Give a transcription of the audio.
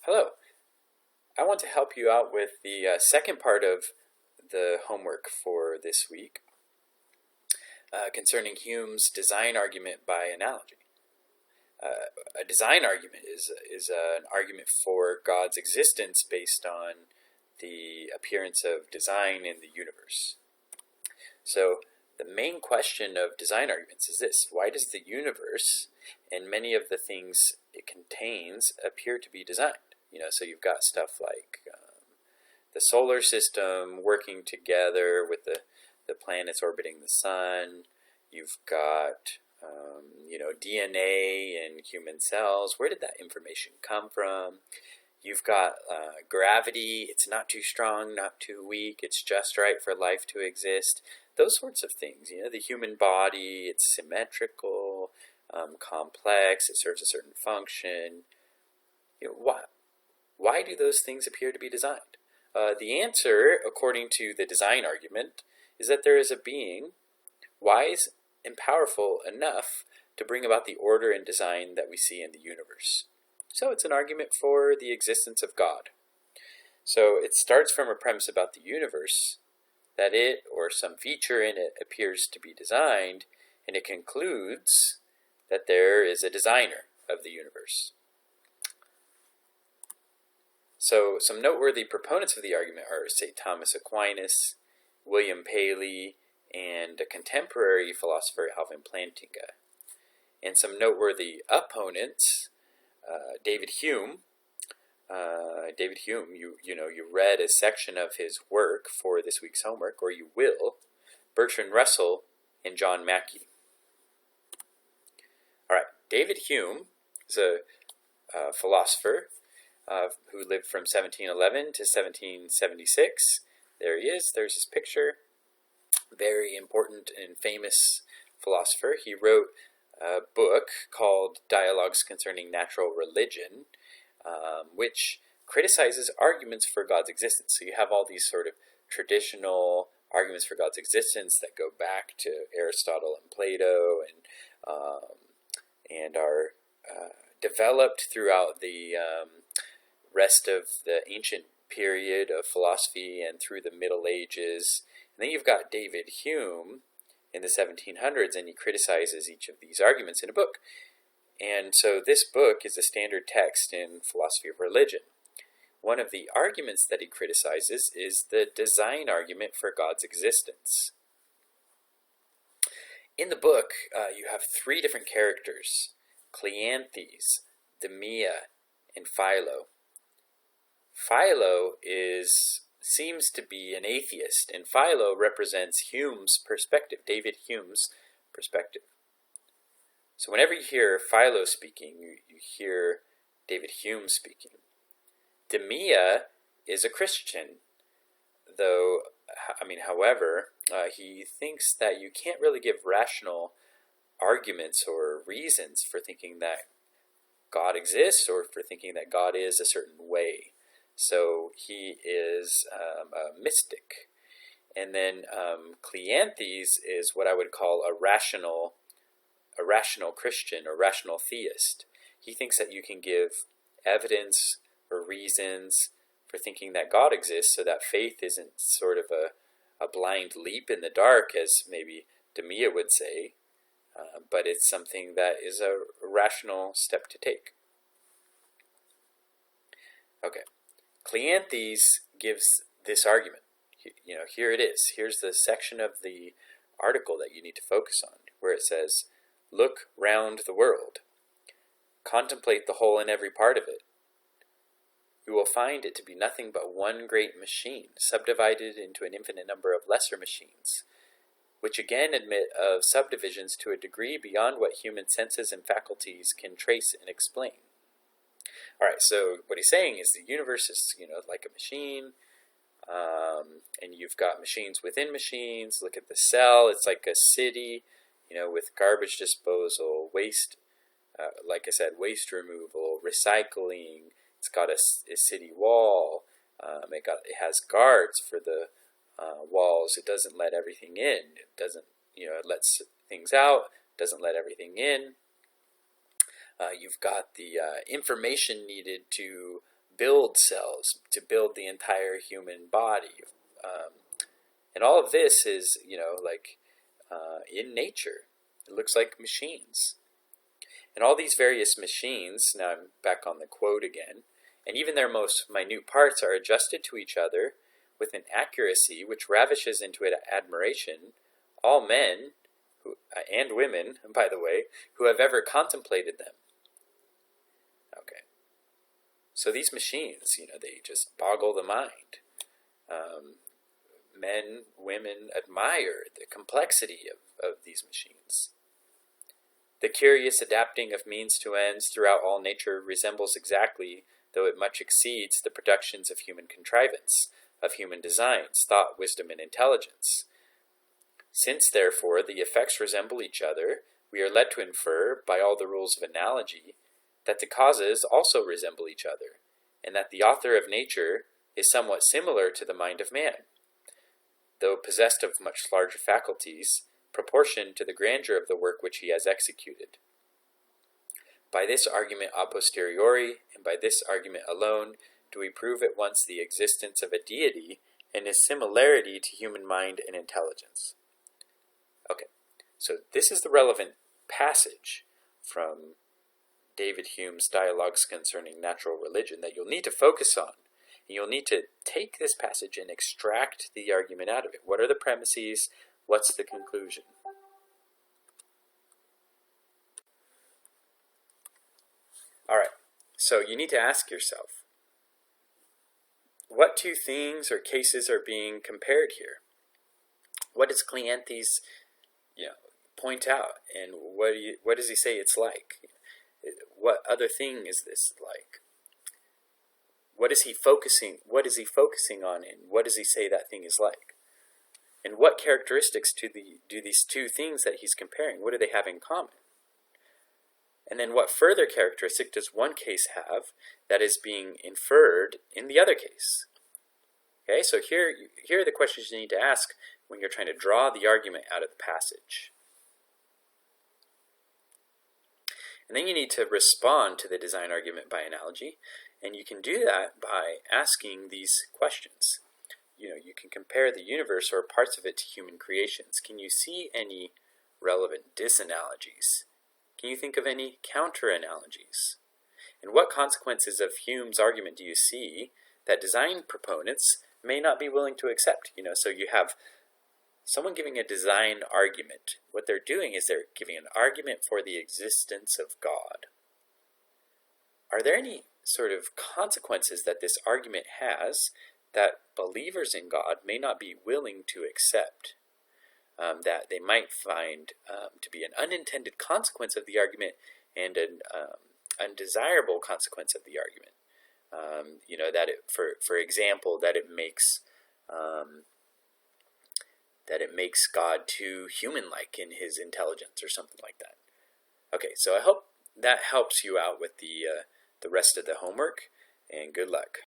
Hello. I want to help you out with the second part of the homework for this week concerning Hume's design argument by analogy. A design argument is an argument for God's existence based on the appearance of design in the universe. So the main question of design arguments is this: why does the universe and many of the things it contains appear to be designed? So you've got stuff like the solar system working together with the planets orbiting the sun. You've got DNA in human cells. Where did that information come from? You've got gravity. It's not too strong, not too weak. It's just right for life to exist. Those sorts of things. The human body, it's symmetrical, complex. It serves a certain function. Why do those things appear to be designed? The answer, according to the design argument, is that there is a being wise and powerful enough to bring about the order and design that we see in the universe. So it's an argument for the existence of God. So it starts from a premise about the universe, that it or some feature in it appears to be designed, and it concludes that there is a designer of the universe. So some noteworthy proponents of the argument are, say, Thomas Aquinas, William Paley, and a contemporary philosopher, Alvin Plantinga. And some noteworthy opponents, David Hume. You read a section of his work for this week's homework, or you will. Bertrand Russell and John Mackey. All right, David Hume is a philosopher who lived from 1711 to 1776. There he is. There's his picture. Very important and famous philosopher. He wrote a book called Dialogues Concerning Natural Religion, which criticizes arguments for God's existence. So you have all these sort of traditional arguments for God's existence that go back to Aristotle and Plato and are developed throughout the rest of the ancient period of philosophy and through the Middle Ages. And then you've got David Hume in the 1700s, and he criticizes each of these arguments in a book. And so this book is a standard text in philosophy of religion. One of the arguments that he criticizes is the design argument for God's existence. In the book, you have three different characters: Cleanthes, Demea, and Philo. Philo seems to be an atheist, and Philo represents Hume's perspective, David Hume's perspective. So whenever you hear Philo speaking, you hear David Hume speaking. Demea is a Christian, however, he thinks that you can't really give rational arguments or reasons for thinking that God exists or for thinking that God is a certain way. So he is a mystic. And then Cleanthes is what I would call a rational Christian or rational theist. He thinks that you can give evidence or reasons for thinking that God exists, so that faith isn't sort of a blind leap in the dark, as maybe Demea would say, but it's something that is a rational step to take. Okay. Cleanthes gives this argument. Here it is. Here's the section of the article that you need to focus on, where it says, "Look round the world. Contemplate the whole and every part of it. You will find it to be nothing but one great machine, subdivided into an infinite number of lesser machines, which again admit of subdivisions to a degree beyond what human senses and faculties can trace and explain." All right, so what he's saying is the universe is, like a machine, and you've got machines within machines. Look at the cell; it's like a city, with garbage disposal, waste, like I said, waste removal, recycling. It's got a city wall. It has guards for the walls. It doesn't let everything in. It doesn't, it lets things out. Doesn't let everything in. You've got the information needed to build cells, to build the entire human body. And all of this is, in nature. It looks like machines. And all these various machines, now I'm back on the quote again, and even their most minute parts are adjusted to each other with an accuracy which ravishes into admiration all men, and women, by the way, who have ever contemplated them. Okay. So these machines, they just boggle the mind. Men, women admire the complexity of these machines. The curious adapting of means to ends throughout all nature resembles exactly, though it much exceeds, the productions of human contrivance, of human designs, thought, wisdom, and intelligence. Since, therefore, the effects resemble each other, we are led to infer, by all the rules of analogy, that the causes also resemble each other, and that the author of nature is somewhat similar to the mind of man, though possessed of much larger faculties, proportioned to the grandeur of the work which he has executed. By this argument a posteriori, and by this argument alone, do we prove at once the existence of a deity and his similarity to human mind and intelligence. Okay, so this is the relevant passage from David Hume's Dialogues Concerning Natural Religion that you'll need to focus on. And you'll need to take this passage and extract the argument out of it. What are the premises? What's the conclusion? All right, so you need to ask yourself, what two things or cases are being compared here? What does Cleanthes point out, and what does he say it's like? What other thing is this like? What is he focusing on, and what does he say that thing is like? And what characteristics do these two things that he's comparing, what do they have in common? And then what further characteristic does one case have that is being inferred in the other case? Okay, so here are the questions you need to ask when you're trying to draw the argument out of the passage. And then you need to respond to the design argument by analogy, and you can do that by asking these questions. You can compare the universe or parts of it to human creations. Can you see any relevant disanalogies? Can you think of any counter-analogies? And what consequences of Hume's argument do you see that design proponents may not be willing to accept? So you have someone giving a design argument. What they're doing is they're giving an argument for the existence of God. Are there any sort of consequences that this argument has that believers in God may not be willing to accept, that they might find to be an unintended consequence of the argument and an undesirable consequence of the argument? That it, for example, that it makes God too human-like in his intelligence or something like that. Okay, so I hope that helps you out with the rest of the homework, and good luck.